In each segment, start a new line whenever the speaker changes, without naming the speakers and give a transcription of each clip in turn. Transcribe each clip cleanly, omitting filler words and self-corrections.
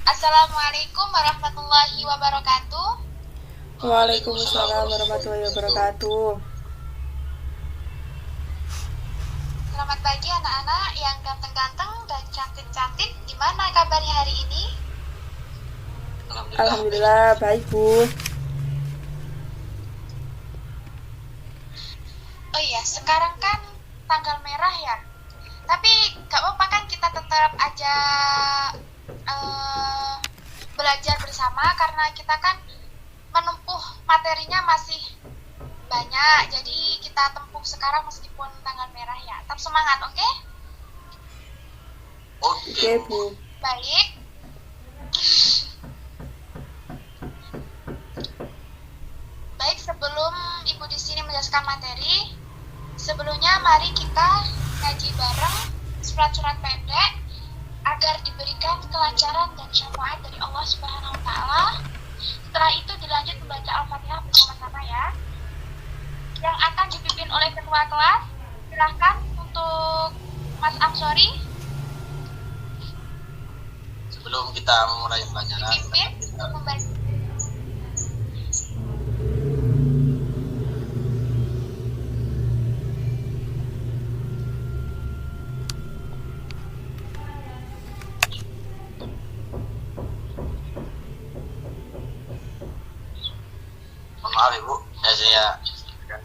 Assalamualaikum warahmatullahi wabarakatuh.
Waalaikumsalam warahmatullahi wabarakatuh.
Selamat pagi anak-anak yang ganteng-ganteng dan cantik-cantik. Gimana kabarnya hari ini?
Alhamdulillah baik, Bu.
Oh iya, sekarang kan tanggal merah ya. Tapi gak apa-apa kan kita tetap aja belajar bersama karena kita kan menempuh materinya masih banyak. Jadi kita tempuh sekarang meskipun tanggal merah ya. Tetap semangat, oke?
Oke, Bu.
Baik. Baik, sebelum Ibu di sini menjelaskan materi, sebelumnya mari kita ngaji bareng surat-surat pendek agar diberikan kelancaran dan syafaat dari Allah Subhanahu wa taala. Setelah itu dilanjut membaca Al-Fatihah bersama-sama ya. Yang akan dipimpin oleh ketua kelas, silahkan untuk Mas Amsori.
Sebelum kita memulai pelajaran,
Dipimpin membaca.
maaf Ibu, saya akan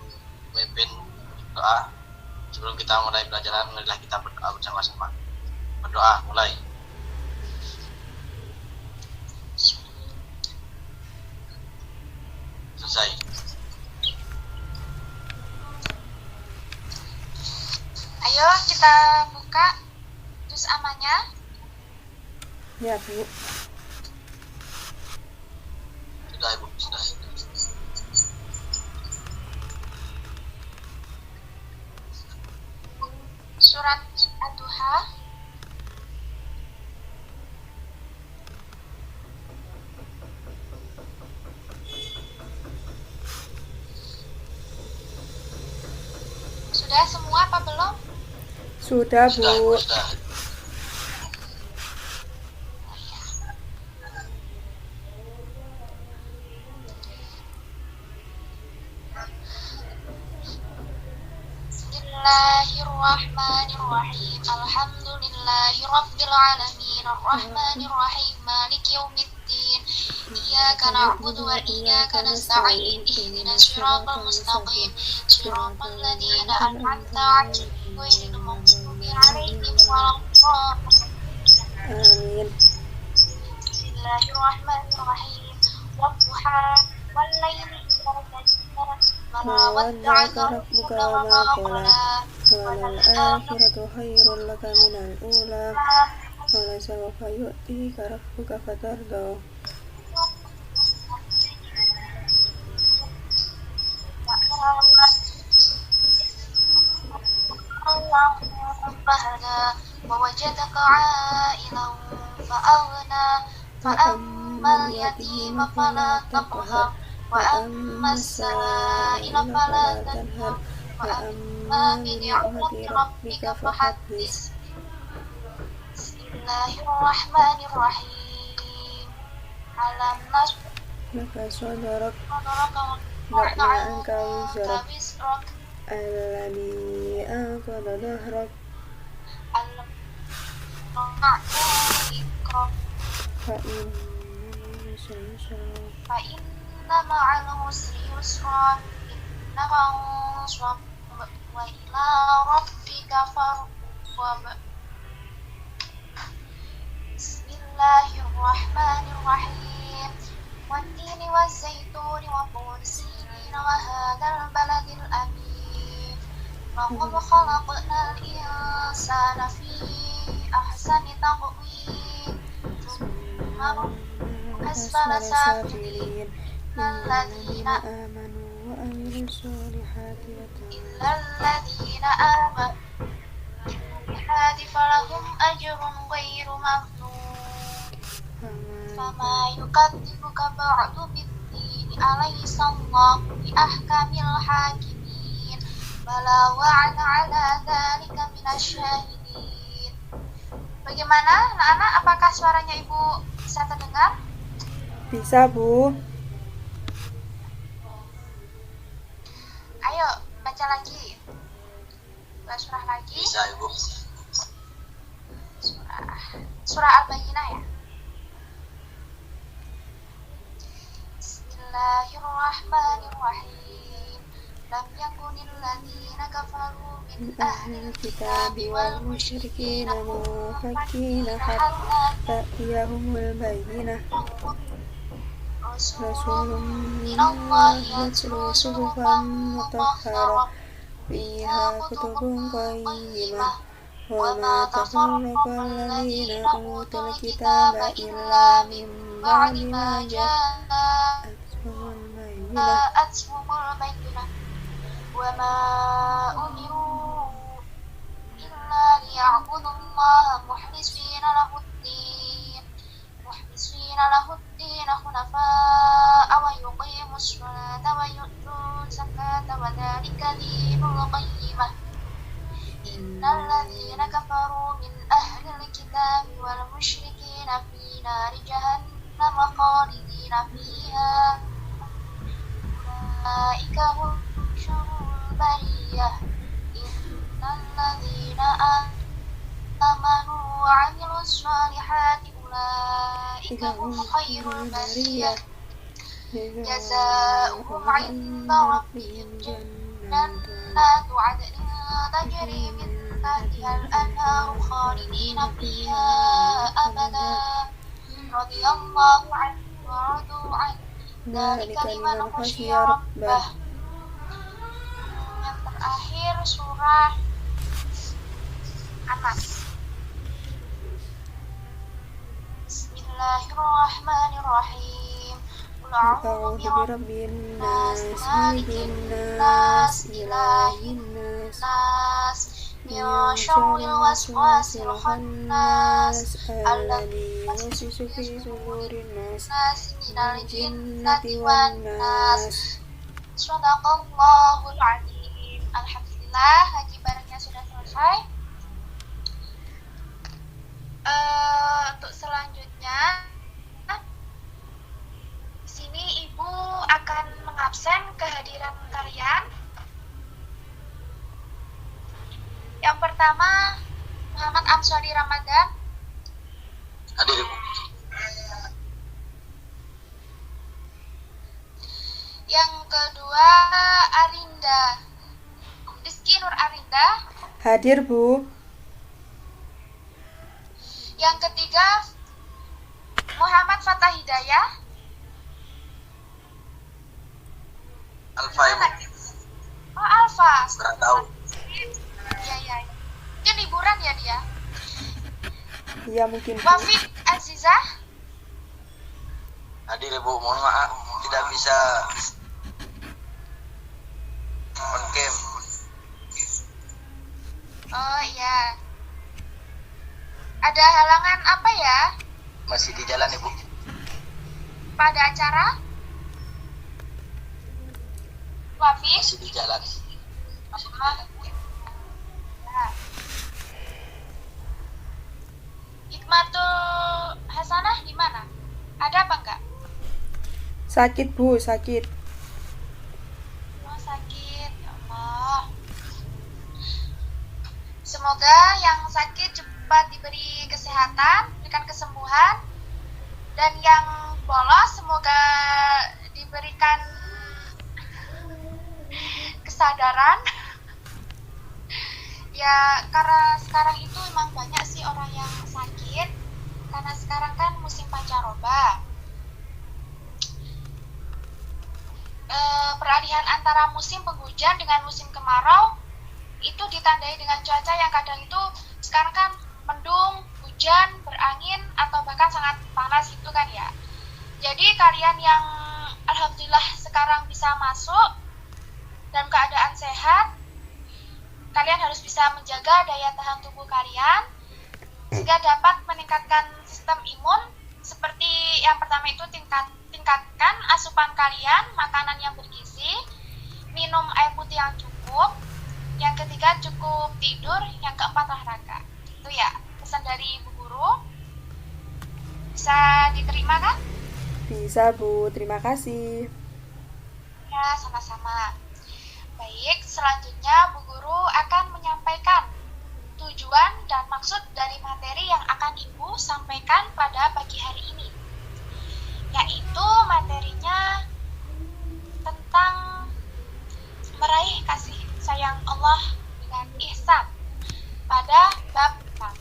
memimpin doa. Sebelum kita mulai pelajaran, marilah kita berdoa bersama-sama. Berdoa, mulai. Selesai.
Ayo kita buka juz amannya.
Ya, Bu.
Sudah Ibu, sudah.
Surat Ad-Duha. Sudah semua apa belum?
Sudah, Bu.
Sudah Ibu, sudah.
Bismillahirrahmanirrahim. Alhamdulillahirabbil alamin. Arrahmanirrahim. Maliki yaumiddin. Iyyaka na'budu wa iyyaka nasta'in. Ihdinas siratal mustaqim. Siratal ladzina an'amta 'alaihim ghairil maghdubi 'alaihim waladdallin.
Amin.
Bismillahirrahmanirrahim. Wadduha wal laili idza sajada.
Ma wadda'aka rabbuka wa ma qala. Walal akhiratu khairul laka minal ula. Wala sawfa yu'tika rabbuka fatarda.
ووجدك عائلا فأغنى فأما اليتيم فلا تقهر وأما السائل فلا تنهر وأما بنعمة ربك فحدث. Bismillahirrahmanirrahim. Alam nashrah
Laka sadrak
laka
anka wizrak alladhi anqadha dhahrak
alam na'ika
fa inna
fa inna ma'al usri yusra inna ma'al usra wa ila rabbika farghab. Bismillahirrahmanirrahim. Wattini wazzaituni wa tur sinin wa hadzal baladil amin. Laqad khalaqnal insana fi ahsani taqwim. Thumma asfala safilin. Illalladzina
amanu wa amilus solihati
amanu falahum ajrun ghairu mamnun. Fama yukadzibuka ba'du bid-dini alayhisallahu bi ahkamil hakimin. Bala wa ana ala dzalika minasyahidin. Bagaimana, anak-anak? Apakah suaranya Ibu bisa terdengar?
Bisa, Bu.
Ayo, baca lagi. Dua surah lagi.
Bisa Ibu.
Surah Al-Bayyinah ya. Bismillahirrahmanirrahim. Lam yakunil ladzina kafaru min ahlil kitabi wal musyrikin
munfakkina hatta ta'tiyahumul bayyinah. Rasulun minallahi yatlu suhufan mutahharah fiha kutubun qayyimah. Wa ma tafarraqa alladhina utul kitaba illa min ba'di ma ja'atuhumul bayyinah.
Wa ma umiru illa liya'budu Allaha mukhlisina lahu-d-din hunafa'a wa yuqimus salata wa yu'tuz zakata wa dzalika dinul qayyimah. Innal ladzina kafaru min ahlil kitabi wal musyrikina fi nari jahannam khalidina fiha ulaika hum syarrul bariyah. Innal ladzina amanu wa 'amilus shalihati ulaika hum khairul bariyah. Jazaohum 'inda rabbihim jannatu 'adnin tajri min tahtihal anharu khalidina fiha abada. Radhiyallahu 'anhu wa radu 'anhu. Dzalika liman khasyiya rabbah. Yang terakhir surah An-Nas. Bismillahirrahmanirrahim. Qul a'udzu
birabbin nas, malikin nas, ilahin nas,
min syarril waswasil khannas
alladzi yuwaswisu fi sudurin nas
minal
jinnati wan nas.
Shadaqallahul azim. Alhamdulillah, haji barengnya sudah selesai. Untuk selanjutnya, di sini Ibu akan mengabsen kehadiran kalian. Yang pertama, Muhammad Amswadi Ramadan.
Hadir Ibu.
Yang kedua, Arinda. Rizky Nur Arinda.
Hadir, Bu.
Yang ketiga, Muhammad Fatah Hidayah.
Alfa Ibu.
Oh, Alfa.
Kurang tahu.
Iya. Mungkin liburan ya dia.
Iya, mungkin, Bu.
Wafik Azizah.
Hadir Ibu, mohon maaf tidak bisa on cam.
Oh iya. Ada halangan apa ya
Masih di jalan Ibu.
pada acara? Wafik.
Masih di jalan.
Hikmatul Hasanah di mana? Ada apa enggak?
Sakit, Bu, sakit.
Oh, sakit. Ya Allah. Semoga yang sakit cepat diberi kesehatan, diberikan kesembuhan, dan yang bolos semoga diberikan kesadaran. Ya, karena sekarang itu memang banyak sih orang yang sakit, karena sekarang kan musim pancaroba. Peralihan antara musim penghujan dengan musim kemarau itu ditandai dengan cuaca yang kadang itu sekarang kan mendung, hujan, berangin, atau bahkan sangat panas itu kan ya. Jadi kalian yang alhamdulillah sekarang bisa masuk dalam keadaan sehat, kalian harus bisa menjaga daya tahan tubuh kalian sehingga dapat meningkatkan sistem imun. Seperti yang pertama itu tingkatkan asupan kalian, makanan yang bergizi, minum air putih yang cukup. Yang ketiga cukup tidur, yang keempat olahraga. Itu ya pesan dari Ibu Guru. Guru. Bisa diterima kan?
Bisa, Bu. Terima kasih.
Ya, sama-sama. Baik, selanjutnya Bu Guru akan menyampaikan tujuan dan maksud dari materi yang akan Ibu sampaikan pada pagi hari ini. Yaitu materinya tentang meraih kasih sayang Allah dengan ihsan pada bab 6.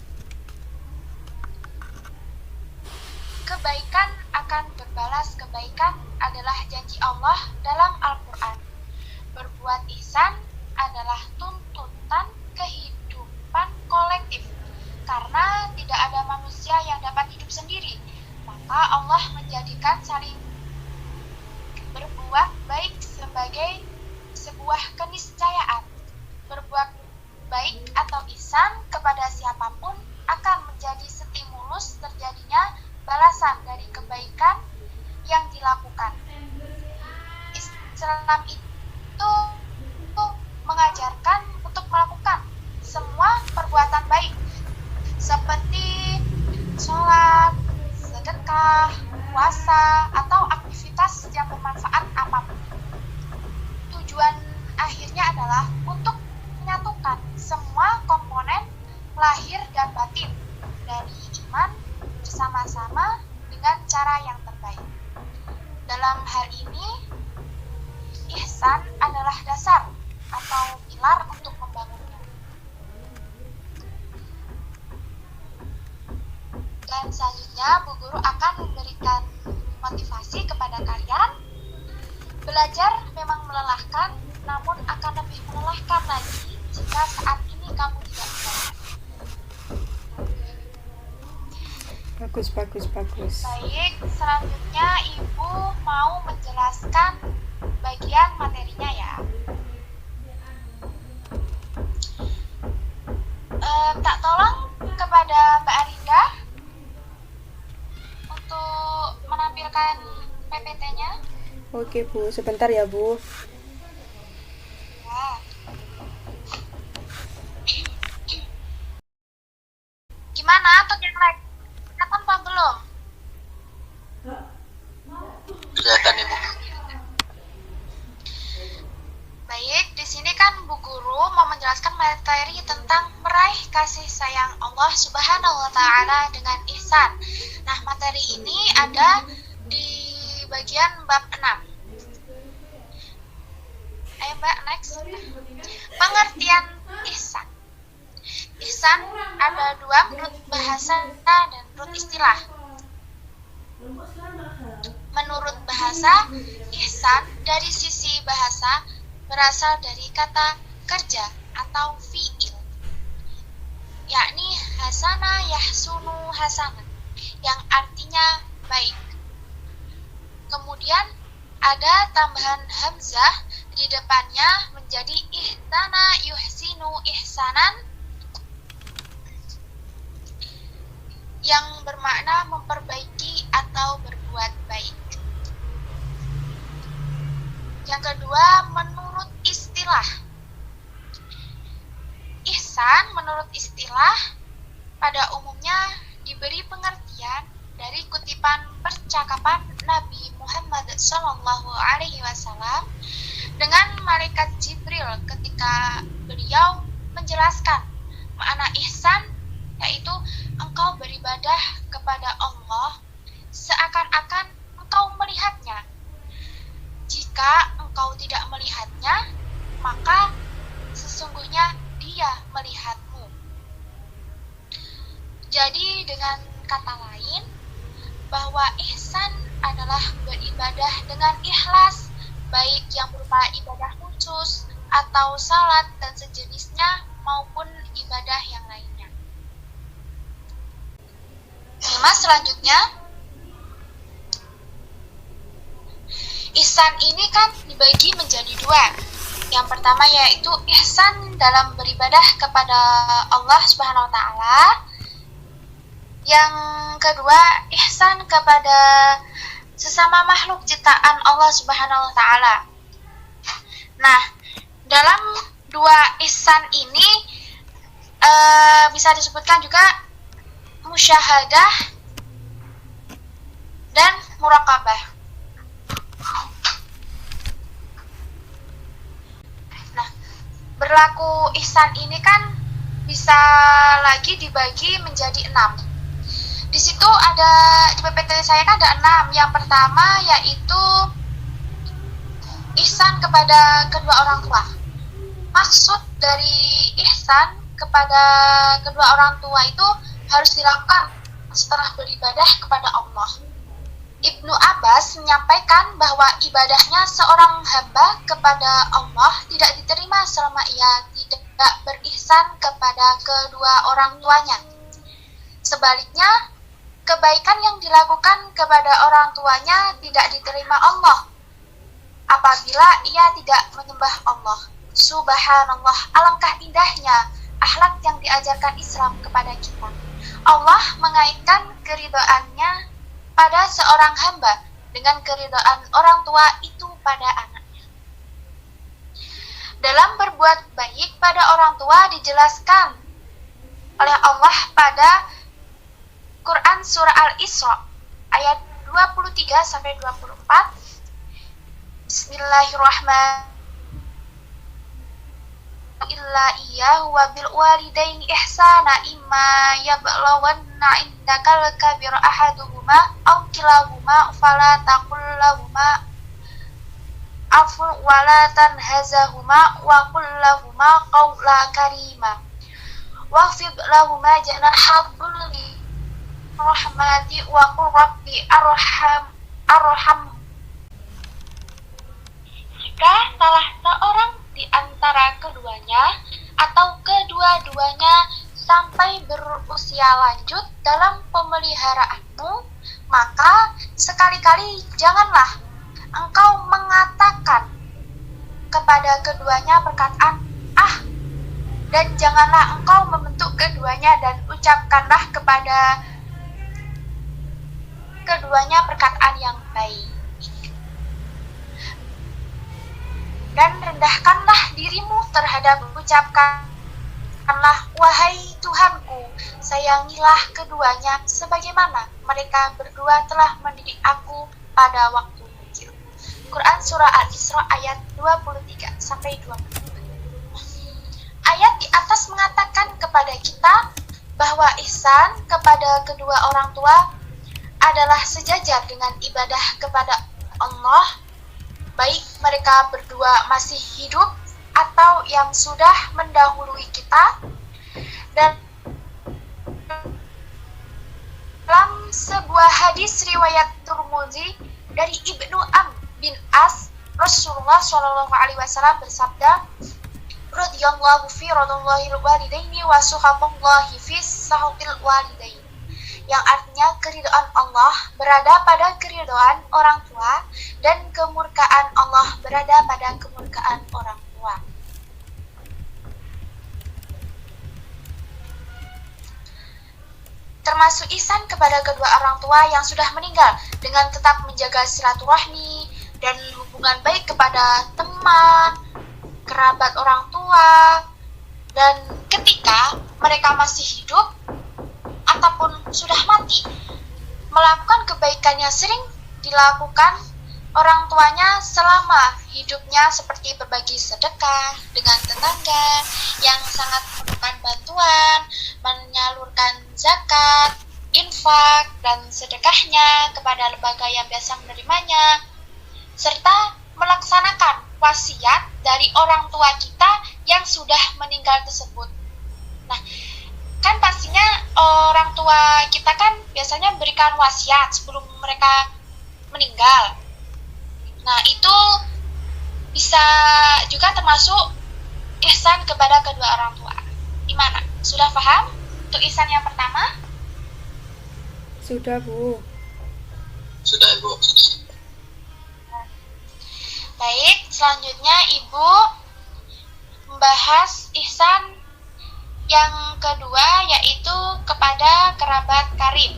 Kebaikan akan berbalas kebaikan adalah janji Allah dalam Al-Quran. Berbuat ihsan adalah tuntutan kehidupan kolektif. Karena tidak ada manusia yang dapat hidup sendiri, maka Allah menjadikan saling berbuat baik sebagai sebuah keniscayaan. Berbuat baik atau ihsan kepada siapapun akan menjadi stimulus terjadinya balasan dari kebaikan yang dilakukan. Islam itu mengajarkan untuk melakukan semua perbuatan baik seperti sholat, sedekah, puasa, atau aktivitas yang bermanfaat apapun. Tujuan akhirnya adalah untuk menyatukan semua komponen lahir dan batin dari iman bersama-sama dengan cara yang terbaik. Dalam hal ini, ihsan adalah dasar atau pilar untuk membangunnya. Dan selanjutnya, Bu Guru akan memberikan motivasi kepada kalian. Belajar memang melelahkan, namun akan lebih melelahkan lagi jika saat ini kamu tidak belajar.
Bagus.
Baik, selanjutnya Ibu mau menjelaskan bagian materinya ya. Tak tolong kepada Mbak Arinda untuk menampilkan PPT-nya.
Oke, Bu. Sebentar ya, Bu.
Ya. Gimana untuk yang lain? Kelihatan apa belum?
Kelihatan Ibu.
Baik, di sini kan Bu Guru mau menjelaskan materi tentang meraih kasih sayang Allah Subhanahu wa Ta'ala dengan ihsan. Nah, materi ini ada di bagian bab 6. Ayo Mbak, next. Pengertian ihsan. Ihsan ada dua, menurut bahasa dan menurut istilah. Menurut bahasa, ihsan dari sisi bahasa berasal dari kata kerja atau fi'il, yakni hasana yahsunu hasanah, yang artinya baik. Kemudian ada tambahan hamzah di depannya menjadi ihsana yuhsinu ihsanan, yang bermakna memperbaiki atau berbuat baik. Yang kedua, menurut istilah. Ihsan menurut istilah pada umumnya diberi pengertian dari kutipan percakapan Nabi Muhammad SAW dengan malaikat Jibril ketika beliau menjelaskan makna ihsan, yaitu engkau beribadah kepada Allah seakan-akan engkau melihatnya. Jika engkau tidak melihatnya, maka sesungguhnya Dia melihatmu. Jadi dengan kata lain, bahwa ihsan adalah beribadah dengan ikhlas, baik yang berupa ibadah khusus atau salat dan sejenisnya maupun ibadah yang lainnya. Mas, selanjutnya, ihsan ini kan dibagi menjadi dua. Yang pertama yaitu ihsan dalam beribadah kepada Allah Subhanahu wa Ta'ala. Yang kedua, ihsan kepada sesama makhluk ciptaan Allah Subhanahu wa Ta'ala. Nah, dalam dua ihsan ini bisa disebutkan juga musyahadah, dan muraqabah. Nah, berlaku ihsan ini kan bisa lagi dibagi menjadi 6. Di situ ada, di PPT saya kan ada 6. Yang pertama yaitu ihsan kepada kedua orang tua. Maksud dari ihsan kepada kedua orang tua itu harus dilakukan setelah beribadah kepada Allah. Ibnu Abbas menyampaikan bahwa ibadahnya seorang hamba kepada Allah tidak diterima selama ia tidak berihsan kepada kedua orang tuanya. Sebaliknya, kebaikan yang dilakukan kepada orang tuanya tidak diterima Allah apabila ia tidak menyembah Allah. Subhanallah, alangkah indahnya akhlak yang diajarkan Islam kepada kita. Allah mengaitkan keridhaannya pada seorang hamba dengan keridhaan orang tua itu pada anaknya. Dalam berbuat baik pada orang tua dijelaskan oleh Allah pada Quran Surah Al-Isra ayat 23-24. Bismillahirrahmanirrahim. Illa iyyahu wa bil walidaini ihsana imma yablughanna indakal kabira ahaduhuma aw kilahuma fala taqul lahumā afu wa la tanhazahuma wa qul lahumā qawlan karīmā waqfid lahumā janāha dhulli rahmati wa qul rabbi arham. Jika salah seorang di antara keduanya atau kedua-duanya sampai berusia lanjut dalam pemeliharaanmu, maka sekali-kali janganlah engkau mengatakan kepada keduanya perkataan "ah", dan janganlah engkau membentuk keduanya dan ucapkanlah kepada keduanya perkataan yang baik. Dan rendahkanlah dirimu terhadap ucapkanlah wahai Tuhanku, sayangilah keduanya sebagaimana mereka berdua telah mendidik aku pada waktu kecil. Quran Surah Al-Isra ayat 23-24. Ayat di atas mengatakan kepada kita bahwa ihsan kepada kedua orang tua adalah sejajar dengan ibadah kepada Allah, baik mereka berdua masih hidup atau yang sudah mendahului kita. Dan dalam sebuah hadis riwayat Tirmidzi dari Ibnu Amr bin As, Rasulullah SAW bersabda, radhiyallahu fi radallahil walidaini wa suhaballahi fi sahutil walidain, yang artinya keridhaan Allah berada pada keridhaan orang tua dan kemurkaan Allah berada pada kemurkaan orang tua. Termasuk ihsan kepada kedua orang tua yang sudah meninggal dengan tetap menjaga silaturahmi dan hubungan baik kepada teman, kerabat orang tua, dan ketika mereka masih hidup ataupun sudah mati, melakukan kebaikan yang sering dilakukan orang tuanya selama hidupnya, seperti berbagi sedekah dengan tetangga yang sangat membutuhkan bantuan, menyalurkan zakat, infak, dan sedekahnya kepada lembaga yang biasa menerimanya, serta melaksanakan wasiat dari orang tua kita yang sudah meninggal tersebut. Nah, kan pastinya orang tua kita kan biasanya berikan wasiat sebelum mereka meninggal. Nah, itu bisa juga termasuk ihsan kepada kedua orang tua. Gimana? Sudah paham untuk ihsan yang pertama?
Sudah, Bu.
Sudah, Bu.
Baik, selanjutnya Ibu membahas ihsan yang kedua, yaitu kepada kerabat karib.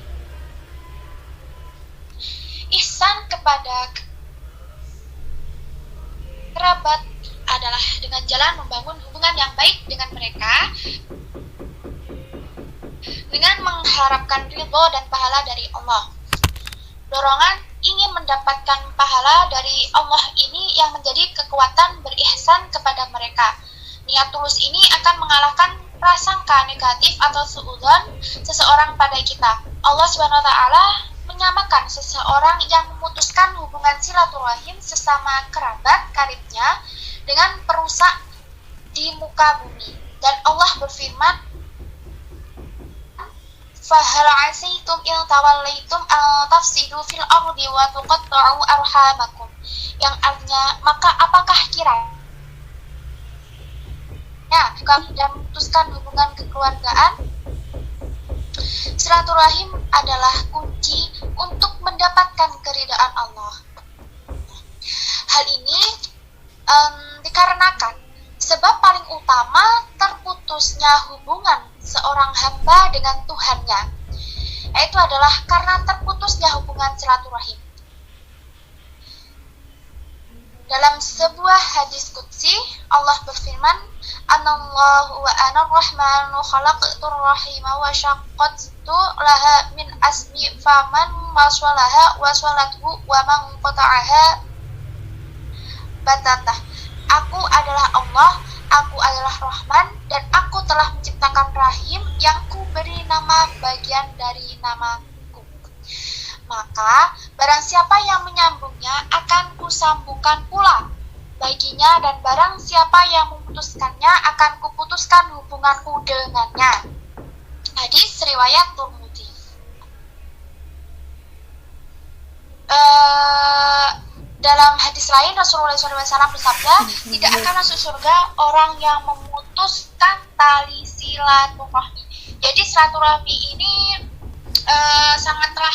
Ihsan kepada kerabat adalah dengan jalan membangun hubungan yang baik dengan mereka, dengan mengharapkan ridho dan pahala dari Allah. Dorongan ingin mendapatkan pahala dari Allah ini yang menjadi kekuatan berihsan kepada mereka. Niat tulus ini akan mengalahkan prasangka negatif atau suudzon seseorang pada kita. Allah Subhanahu wa taala menyamakan seseorang yang memutuskan hubungan silaturahim sesama kerabat karibnya dengan perusak di muka bumi. Dan Allah berfirman, "Fahal 'asaitum in tawallaitum an tafsidu fil ardi wa tuqatta'u arhamakum." Yang artinya, maka apakah kiranya kami dan memutuskan hubungan kekeluargaan? Silaturahim adalah kunci untuk mendapatkan keridhaan Allah. Hal ini dikarenakan sebab paling utama terputusnya hubungan seorang hamba dengan Tuhannya, yaitu adalah karena terputusnya hubungan silaturahim. Dalam sebuah hadis qudsi, Allah berfirman, "Anallahu wa anar rahmanu khalaqtur rahima wa syaqqatu laha min asmi faman waswalaha waswalathu wa man qata'aha batatah." Aku adalah Allah, aku adalah Rahman, dan aku telah menciptakan rahim yang kuberi nama bagian dari namaku. Maka barang siapa yang menyambungnya akan kusambungkan pula baginya, dan barang siapa yang memutuskannya akan kuputuskan hubunganku dengannya. Hadis riwayat Tirmidzi. Dalam hadis lain Rasulullah SAW bersabda, tidak akan masuk surga orang yang memutuskan tali silaturahmi. Jadi silaturahmi ini sangatlah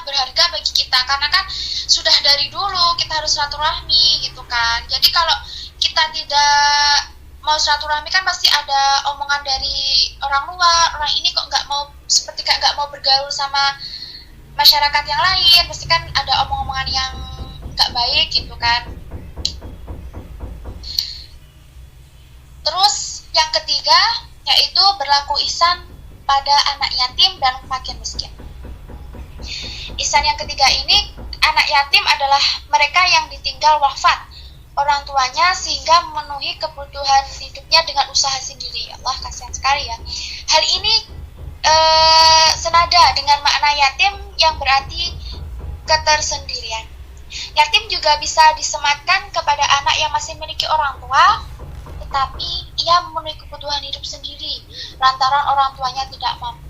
berharga bagi kita, karena kan sudah dari dulu kita harus silaturahmi gitu kan. Jadi kalau kita tidak mau silaturahmi kan pasti ada omongan dari orang luar, orang ini kok nggak mau bergaul sama masyarakat yang lain, pasti kan ada omong-omongan yang nggak baik gitu kan. Terus yang ketiga yaitu berlaku ihsan pada anak yatim dan fakir miskin. Ihsan yang ketiga ini, anak yatim adalah mereka yang ditinggal wafat orang tuanya sehingga memenuhi kebutuhan hidupnya dengan usaha sendiri. Allah, kasihan sekali ya. Hal ini senada dengan makna yatim yang berarti ketersendirian. Yatim juga bisa disematkan kepada anak yang masih memiliki orang tua, tetapi ia memenuhi kebutuhan hidup sendiri lantaran orang tuanya tidak mampu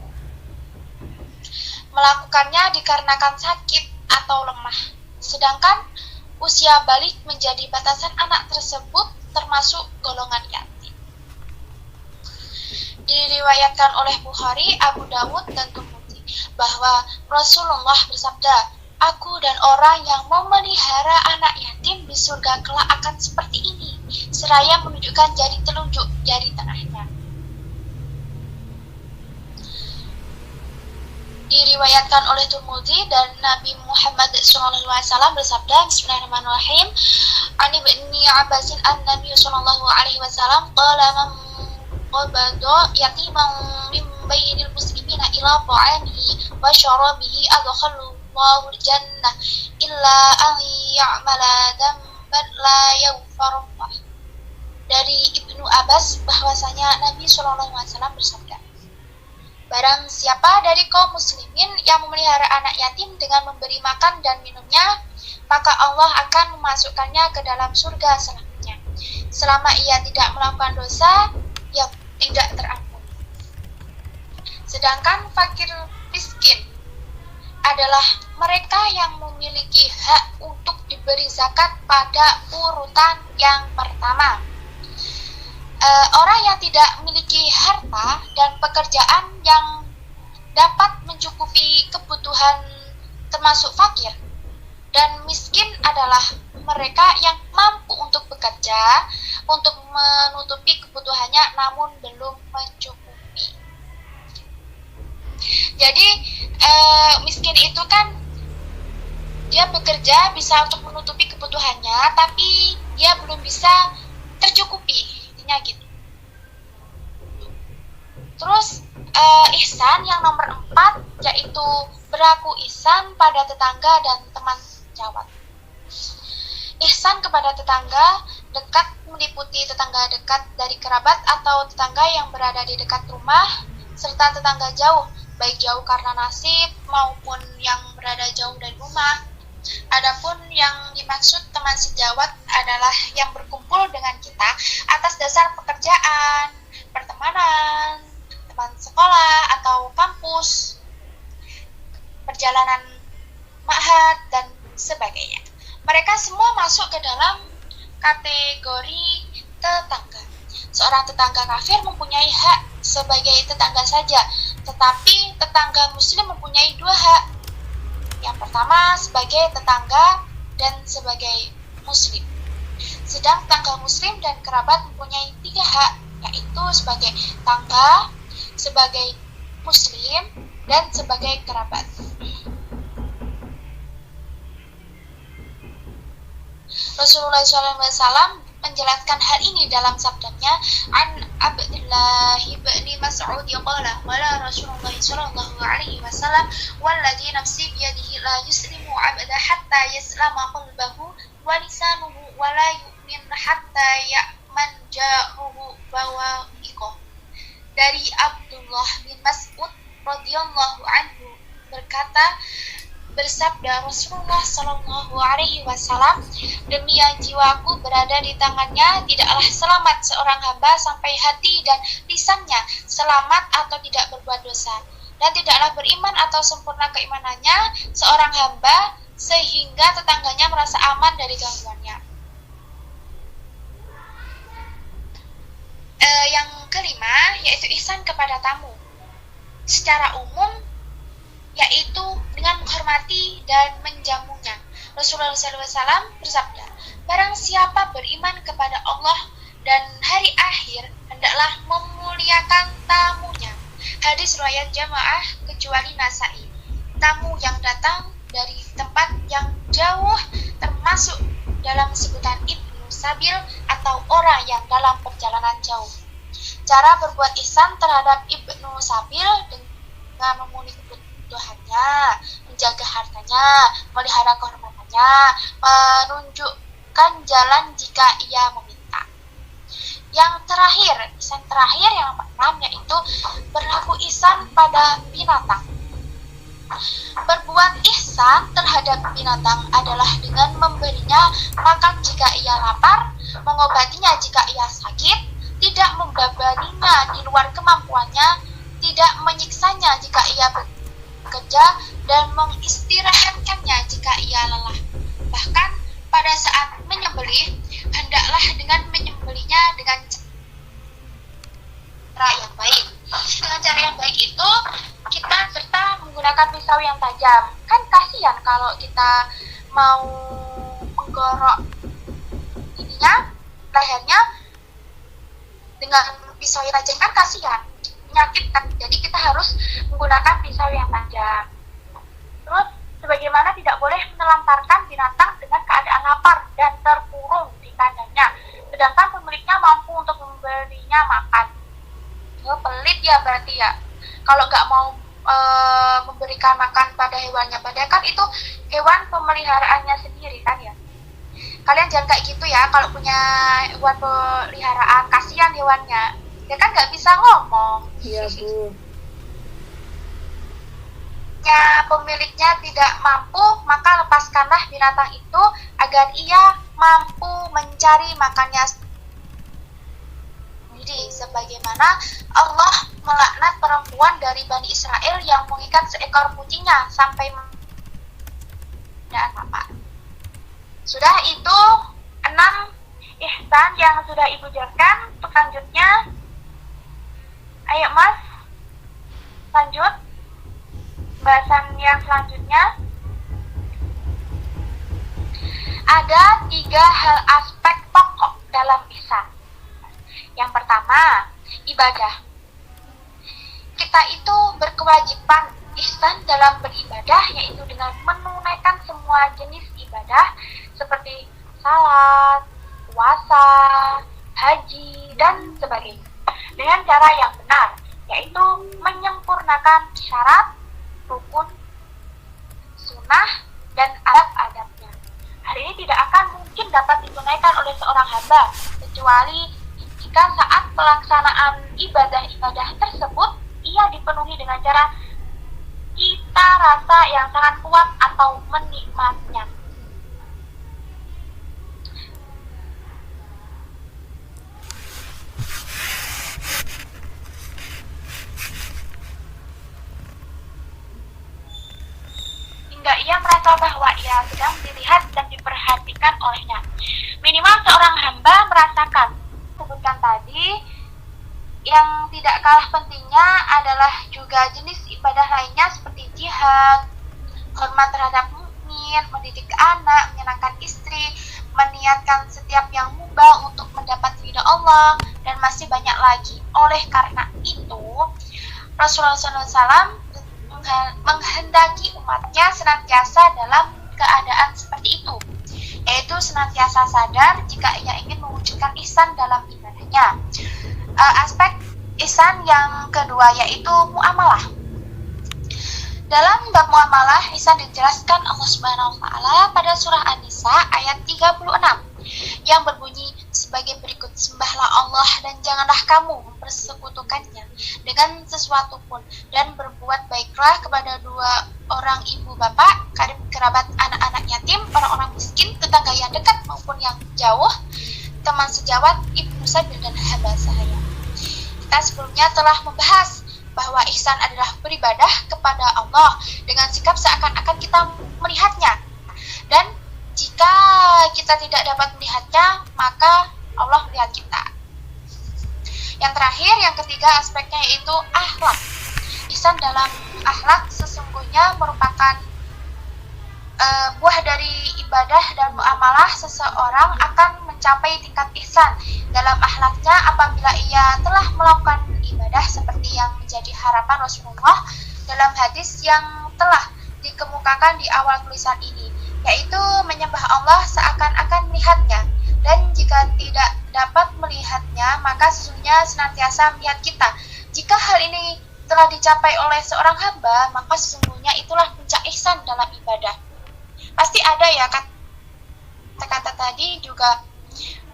melakukannya dikarenakan sakit atau lemah. Sedangkan usia balik menjadi batasan anak tersebut termasuk golongan yatim. Diriwayatkan oleh Bukhari, Abu Dawud, dan Tirmidzi bahwa Rasulullah bersabda, "Aku dan orang yang memelihara anak yatim di surga kelak akan seperti ini," seraya menunjukkan jari telunjuk jari tengahnya. Diriwayatkan oleh Tirmidzi dan Nabi Muhammad SAW bersabda, Bismillahirrahmanirrahim, "Ani ibni Abbasin an-Nabi SAW qala man qabada yatiman min bainil muslimina ila ta'amihi wa syarabihi adkhalallahu al-jannah illa an ya'mala dhanban la yaghfarullah." Dari Ibnu Abbas bahwasanya Nabi SAW bersabda, barang siapa dari kaum muslimin yang memelihara anak yatim dengan memberi makan dan minumnya, maka Allah akan memasukkannya ke dalam surga selamanya, selama ia tidak melakukan dosa yang tidak terampuni. Sedangkan fakir miskin adalah mereka yang memiliki hak untuk diberi zakat pada urutan yang pertama. Orang yang tidak memiliki harta dan pekerjaan yang dapat mencukupi kebutuhan termasuk fakir dan miskin adalah mereka yang mampu untuk bekerja untuk menutupi kebutuhannya namun belum mencukupi. Jadi miskin itu kan dia bekerja bisa untuk menutupi kebutuhannya tapi dia belum bisa tercukupi, intinya gitu. Terus ihsan yang nomor 4 yaitu berlaku ihsan pada tetangga dan teman sejawat. Ihsan kepada tetangga dekat meliputi tetangga dekat dari kerabat atau tetangga yang berada di dekat rumah, serta tetangga jauh, baik jauh karena nasib maupun yang berada jauh dari rumah. Adapun yang dimaksud teman sejawat adalah yang berkumpul dengan kita atas dasar pekerjaan, pertemanan, teman sekolah atau kampus, perjalanan ma'had, dan sebagainya. Mereka semua masuk ke dalam kategori tetangga. Seorang tetangga kafir mempunyai hak sebagai tetangga saja, tetapi tetangga muslim mempunyai 2 hak. Yang pertama sebagai tetangga dan sebagai muslim. Sedang tetangga muslim dan kerabat mempunyai 3 hak, yaitu sebagai tetangga, sebagai muslim, dan sebagai kerabat. Rasulullah SAW menjelaskan hal ini dalam sabdanya, an Abdullah bin Mas'ud qala qala Rasulullah sallallahu alaihi wasallam walladzi nafsi biyadihi la yuslimu 'abda hatta yaslama qalbuhu wa lisanuhu wa la yu'min hatta ya'man ja'uhu bawa'iqah. Dari Abdullah bin Mas'ud radhiyallahu anhu bersabda Rasulullah sallallahu alaihi wasallam, demi yang jiwaku berada di tangannya, tidaklah selamat seorang hamba sampai hati dan lisannya selamat atau tidak berbuat dosa, dan tidaklah beriman atau sempurna keimanannya seorang hamba sehingga tetangganya merasa aman dari gangguannya. Yang kelima yaitu ihsan kepada tamu secara umum, yaitu dengan menghormati dan menjamunya. Rasulullah SAW bersabda, barang siapa beriman kepada Allah dan hari akhir, hendaklah memuliakan tamunya. Hadis riwayat jamaah kecuali Nasa'i. Tamu yang datang dari tempat yang jauh termasuk dalam sebutan Ibnu Sabil atau orang yang dalam perjalanan jauh. Cara berbuat ihsan terhadap Ibnu Sabil dengan memenuhi kebutuhannya, menjaga hartanya, melihara kehormatannya, menunjukkan jalan jika ia meminta. Yang terakhir, ihsan terakhir yang ke-6 yaitu berlaku ihsan pada binatang. Berbuat ihsan terhadap binatang adalah dengan memberinya makan jika ia lapar, mengobatinya jika ia sakit, tidak membebaninya di luar kemampuannya, tidak menyiksanya jika ia bekerja, dan mengistirahatkannya jika ia lelah. Bahkan pada saat menyembelih, hendaklah dengan menyembelihnya dengan cara yang baik. Dengan cara yang baik itu kita serta menggunakan pisau yang tajam. Kan kasihan kalau kita mau menggorok lehernya dengan pisau yang tajam, kan kasihan, menyakitkan. Jadi kita harus menggunakan pisau yang tajam. Terus sebagaimana tidak boleh menelantarkan binatang dengan keadaan lapar dan terkurung di kandangnya, sedangkan pemiliknya mampu untuk memberinya makan. Pelit ya berarti ya, kalau nggak mau memberikan makan pada hewannya, padahal kan itu hewan pemeliharaannya sendiri kan ya. Kalian jangan kayak gitu ya, kalau punya hewan peliharaan, kasihan hewannya, dia kan nggak bisa ngomong.
Iya Bu.
Pemiliknya tidak mampu, maka lepaskanlah binatang itu agar ia mampu mencari makannya sendiri, sebagaimana Allah melaknat perempuan dari Bani Israel yang mengikat seekor kucingnya sampai dan apa. Sudah itu 6 ihsan yang sudah Ibu jelaskan. Untuk selanjutnya, ayo Mas, lanjut bahasan yang selanjutnya. Ada 3 hal aspek pokok dalam ihsan. Yang pertama, ibadah. Kita itu berkewajiban ihsan dalam beribadah, yaitu dengan menunaikan semua jenis ibadah seperti salat, puasa, haji, dan sebagainya dengan cara yang benar, yaitu menyempurnakan syarat, rukun, sunnah, dan adab-adabnya. Hal ini tidak akan mungkin dapat ditunaikan oleh seorang hamba kecuali jika saat pelaksanaan ibadah-ibadah tersebut ia dipenuhi dengan cara kita rasa yang sangat kuat atau menikmatinya. Hingga ia merasa bahwa ia sedang dilihat dan diperhatikan olehnya. Minimal seorang hamba merasakan sebutkan tadi. Yang tidak kalah pentingnya adalah juga jenis ibadah lainnya seperti jihad, hormat terhadap mukmin, mendidik anak, menyenangkan istri, meniatkan setiap yang mubah untuk mendapat ridha Allah, dan masih banyak lagi. Oleh karena itu, Rasulullah SAW menghendaki umatnya senantiasa dalam keadaan seperti itu, yaitu senantiasa sadar jika ia ingin mewujudkan ihsan dalam ibadahnya. Aspek ihsan yang kedua yaitu muamalah. Dalam bab muamalah, ihsan dijelaskan Allah Subhanahu wa taala pada surah An-Nisa ayat 36 yang berbunyi sebagai berikut: sembahlah Allah dan janganlah kamu mempersekutukannya dengan sesuatu pun, dan berbuat baiklah kepada dua orang ibu bapak, karib kerabat, anak-anak yatim, orang-orang miskin, tetangga yang dekat maupun yang jauh, teman sejawat, ibnu sabil, dan hamba sahaya. Kita sebelumnya telah membahas bahwa ihsan adalah beribadah kepada Allah dengan sikap seakan-akan kita melihatnya, dan jika kita tidak dapat melihatnya, maka Allah melihat kita. Yang terakhir, yang ketiga aspeknya yaitu akhlak. Ihsan dalam akhlak sesungguhnya merupakan buah dari ibadah dan muamalah. Seseorang akan mencapai tingkat ihsan dalam akhlaknya apabila ia telah melakukan ibadah seperti yang menjadi harapan Rasulullah dalam hadis yang telah dikemukakan di awal tulisan ini, yaitu menyembah Allah seakan-akan melihatnya, dan jika tidak dapat melihatnya, maka sesungguhnya senantiasa melihat kita. Jika hal ini telah dicapai oleh seorang hamba, maka sesungguhnya itulah puncak ihsan dalam ibadah. Pasti ada ya kata-kata tadi juga,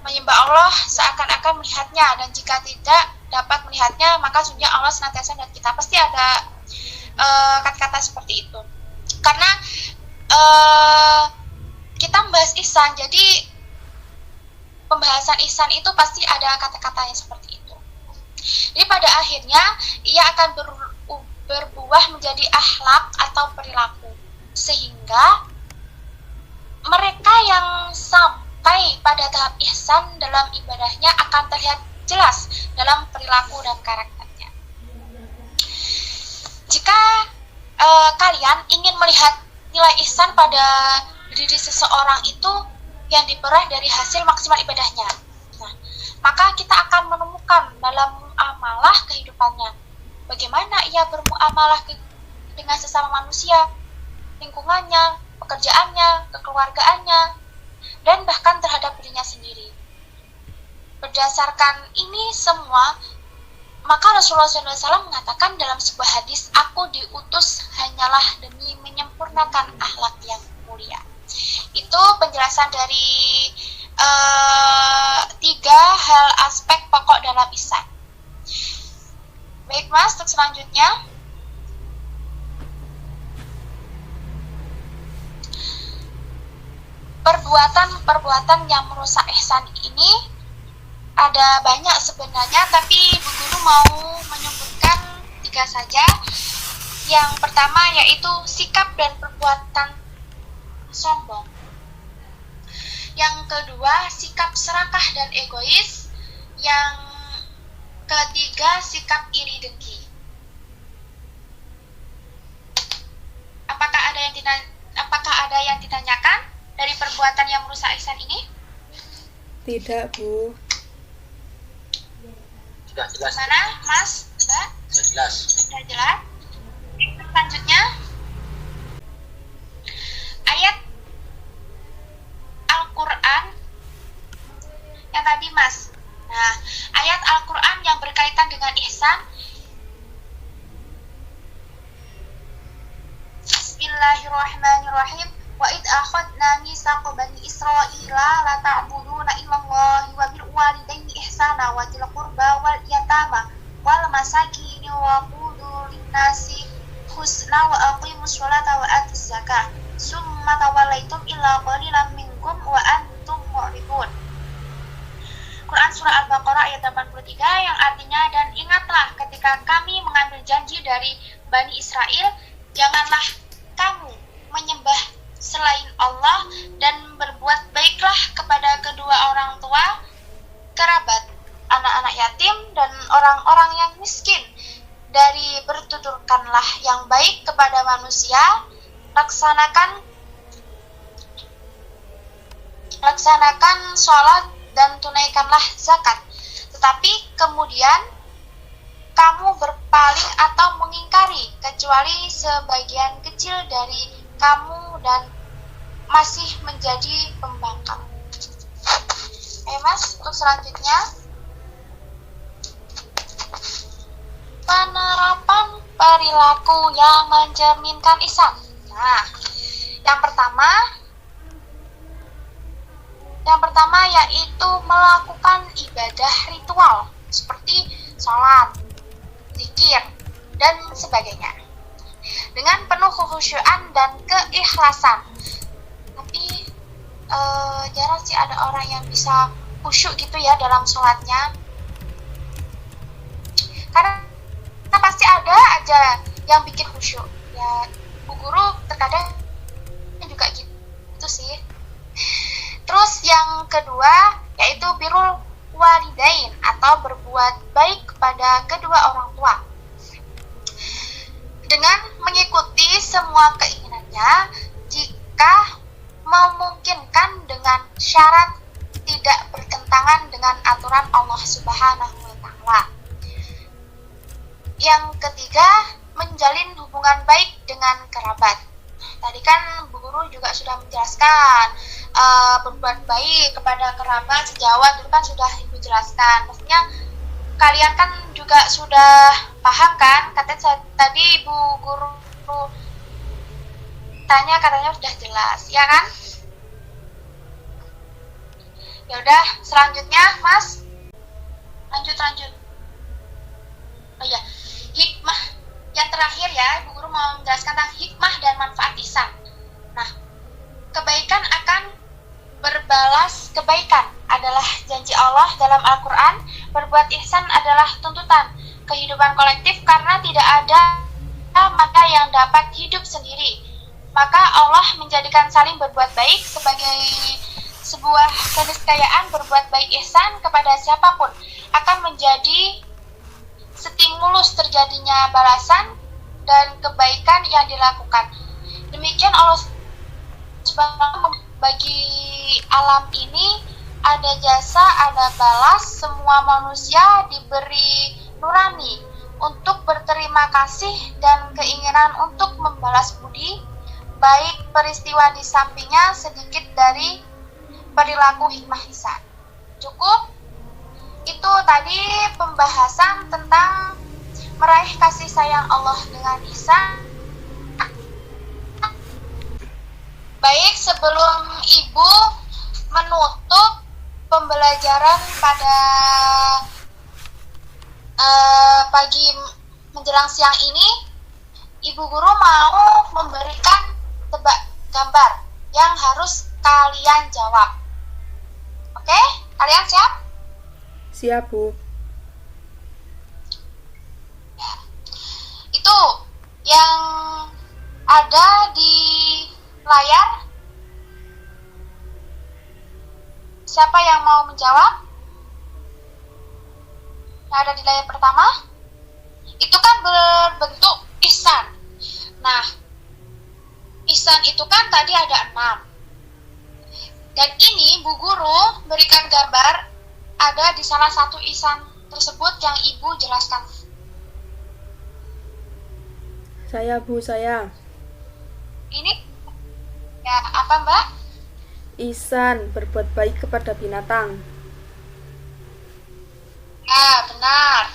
menyembah Allah seakan-akan melihatnya, dan jika tidak dapat melihatnya, maka sesungguhnya Allah senantiasa melihat kita. Pasti ada kata-kata seperti itu. Karena kita membahas ihsan, jadi pembahasan ihsan itu pasti ada kata-katanya seperti itu. Jadi pada akhirnya ia akan berbuah menjadi akhlak atau perilaku, sehingga mereka yang sampai pada tahap ihsan dalam ibadahnya akan terlihat jelas dalam perilaku dan karakternya. Jika kalian ingin melihat nilai ihsan pada diri seseorang itu yang diperoleh dari hasil maksimal ibadahnya, maka kita akan menemukan dalam muamalah kehidupannya, bagaimana ia bermuamalah dengan sesama manusia, lingkungannya, pekerjaannya, kekeluargaannya, dan bahkan terhadap dirinya sendiri. Berdasarkan ini semua, maka Rasulullah SAW mengatakan dalam sebuah hadis, aku diutus hanyalah demi menyempurnakan akhlak yang mulia. Itu penjelasan dari 3 hal aspek pokok dalam ihsan. Baik Mas, untuk selanjutnya. Perbuatan-perbuatan yang merusak ihsan ini ada banyak sebenarnya, tapi Bu Guru mau menyebutkan 3 saja. Yang pertama yaitu sikap dan perbuatan sombong. Yang kedua, sikap serakah dan egois. Yang ketiga, sikap iri dengki. Apakah ada yang ditanyakan dari perbuatan yang merusak ihsan ini?
Tidak, Bu.
Sudah jelas.
Mana, Mas? Mbak?
Sudah jelas.
Sudah jelas. Selanjutnya, ayat Al-Quran yang tadi, Mas. Nah, ayat Al-Quran yang berkaitan dengan ihsan Bismillahirrahmanirrahim. Wa id akhadna mitsaqa bani Israila la ta'buduna illallaha wa bil walidaini ihsana wa dzil qurba wal yatama wal masakin wa qulu linnasi husna wa aqimus sholata wa atuz zakah summa tawallaitum illa qalilan minkum wa antum mu'ridun. Quran Surah Al-Baqarah ayat 83 yang artinya, dan ingatlah ketika kami mengambil janji dari Bani Israel, janganlah kamu menyembah selain Allah dan berbuat baiklah kepada kedua orang tua, kerabat, anak-anak yatim, dan orang-orang yang miskin. Dari bertuturkanlah yang baik kepada manusia, laksanakan sholat dan tunaikanlah zakat. Tetapi kemudian kamu berpaling atau mengingkari kecuali sebagian kecil dari kamu dan masih menjadi pembangkang. Mas, untuk selanjutnya penerapan perilaku yang mencerminkan ihsan. Nah, yang pertama yaitu melakukan ibadah ritual seperti sholat, zikir, dan sebagainya dengan penuh kekhusyuan dan keikhlasan. Tapi jarang sih ada orang yang bisa khusyuk gitu ya dalam sholatnya, karena pasti ada aja yang bikin khusyuk ya. Bu guru terkadang juga gitu sih. Terus yang kedua yaitu birrul walidain atau berbuat baik kepada kedua orang tua dengan mengikuti semua keinginannya jika memungkinkan, dengan syarat tidak bertentangan dengan aturan Allah Subhanahu wa Ta'ala. Yang ketiga, menjalin hubungan baik dengan kerabat. Tadi kan Bu Guru juga sudah menjelaskan berbuat baik kepada kerabat sejawat, itu kan sudah Ibu jelaskan. Pastinya kalian kan juga sudah paham kan? Katanya tadi Bu Guru tanya, katanya sudah jelas, ya kan? Ya udah, selanjutnya Mas. Lanjut. Oh iya, hikmah yang terakhir ya, Bu Guru mau menjelaskan tentang hikmah dan manfaat ihsan. Nah, kebaikan akan berbalas kebaikan adalah janji Allah dalam Al-Quran. Berbuat ihsan adalah tuntutan kehidupan kolektif karena tidak ada maka yang dapat hidup sendiri. Maka Allah menjadikan saling berbuat baik sebagai sebuah keniscayaan. Berbuat baik ihsan kepada siapapun akan menjadi stimulus terjadinya balasan dan kebaikan yang dilakukan. Demikian Allah Subhanahu bagi alam ini ada jasa, ada balas. Semua manusia diberi nurani untuk berterima kasih dan keinginan untuk membalas budi, baik peristiwa di sampingnya sedikit dari perilaku hikmah ihsan. Cukup itu tadi pembahasan tentang meraih kasih sayang Allah dengan ihsan. Baik, sebelum Ibu menutup pembelajaran pada pagi menjelang siang ini, Ibu Guru mau memberikan tebak gambar yang harus kalian jawab. Oke, kalian siap?
Siap, Bu.
Ya. Itu yang ada di layar. Siapa yang mau menjawab? Yang ada di layar pertama itu kan berbentuk ihsan. Nah, ihsan itu kan tadi ada 6. Dan ini Bu Guru berikan gambar ada di salah satu ihsan tersebut yang Ibu jelaskan.
Saya, Bu, saya.
Ini ya apa, Mbak?
Ihsan, berbuat baik kepada binatang.
Ya, benar.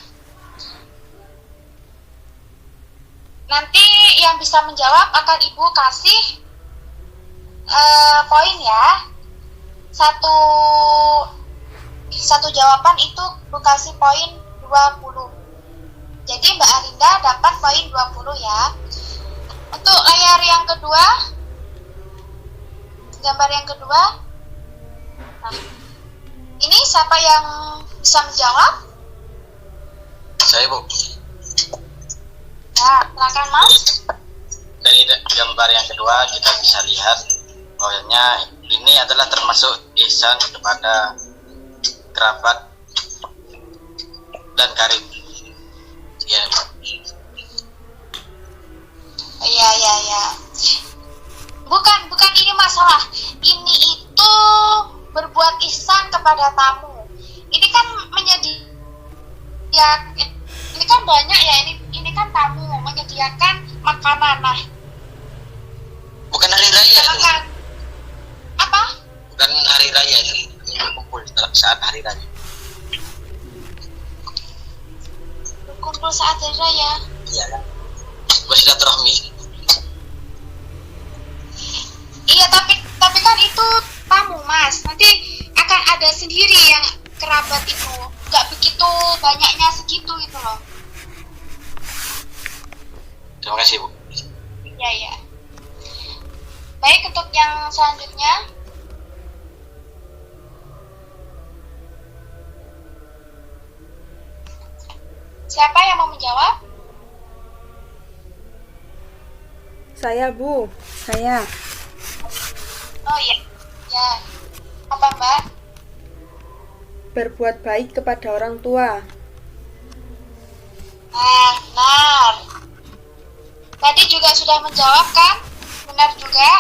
Nanti yang bisa bisa menjawab akan Ibu kasih poin ya. Satu jawaban itu Ibu kasih poin 20. Jadi Mbak Arinda dapat poin 20 ya. Untuk layar yang kedua, gambar yang kedua. Nah, ini siapa yang bisa menjawab?
Saya, Bu.
Ya, silakan Mas.
Dari gambar yang kedua kita bisa lihat bahwanya ini adalah termasuk ihsan kepada kerabat dan karib. Ya, Bu.
Iya. Bukan ini masalah. Ini itu berbuat ihsan kepada tamu. Ini kan ini kan banyak ya, ini kan tamu menyediakan makanan. Nah,
Bukan hari raya itu.
makan apa?
Bukan hari raya itu. Ini berkumpul saat hari raya.
Berkumpul saat hari raya.
Iya kan? Bersilaturahmi.
Iya, tapi kan itu tamu Mas. Nanti akan ada sendiri yang kerabat itu. Nggak begitu banyaknya segitu gitu loh.
Terima kasih, Bu.
Iya. Baik, untuk yang selanjutnya. Siapa yang mau menjawab?
Saya, Bu. Saya.
Oh iya. Ya. Apa Mbak?
Berbuat baik kepada orang tua.
Nah, benar. Tadi juga sudah menjawab kan? Benar juga.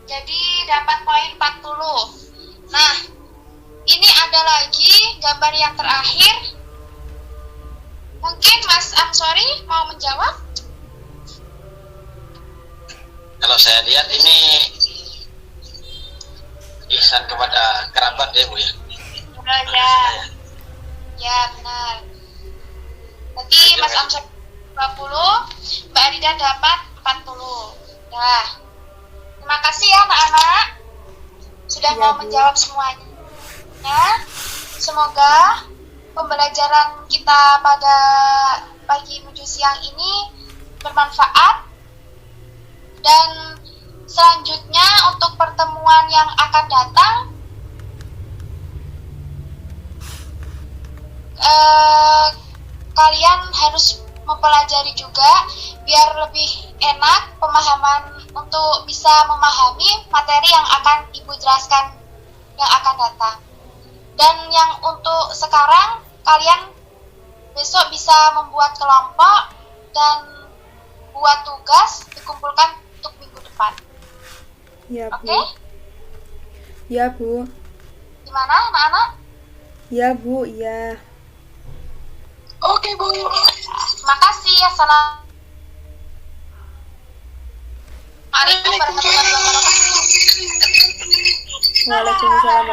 Jadi dapat poin 40. Nah, ini ada lagi gambar yang terakhir. Mungkin Mas Amsori mau menjawab?
Kalau saya lihat ini ihsan kepada kerabat ya, Bu ya.
Ya benar. Tadi Mas Amsori 20, Mbak Arida dapat 40. Nah, terima kasih ya anak-anak sudah
Ya,
mau
Bu.
menjawab semuanya. Semoga pembelajaran kita pada pagi menuju siang ini bermanfaat, dan selanjutnya untuk pertemuan yang akan datang kalian harus mempelajari juga biar lebih enak pemahaman untuk bisa memahami materi yang akan Ibu jelaskan yang akan datang. Dan yang untuk sekarang kalian besok bisa membuat kelompok dan buat tugas dikumpulkan untuk minggu depan.
Ya, Bu.
Oke?
Ya, Bu.
Gimana anak-anak?
Ya, Bu. Ya.
Oke, Bu. Terima kasih. Assalamualaikum warahmatullahi wabarakatuh.
Waalaikumsalam.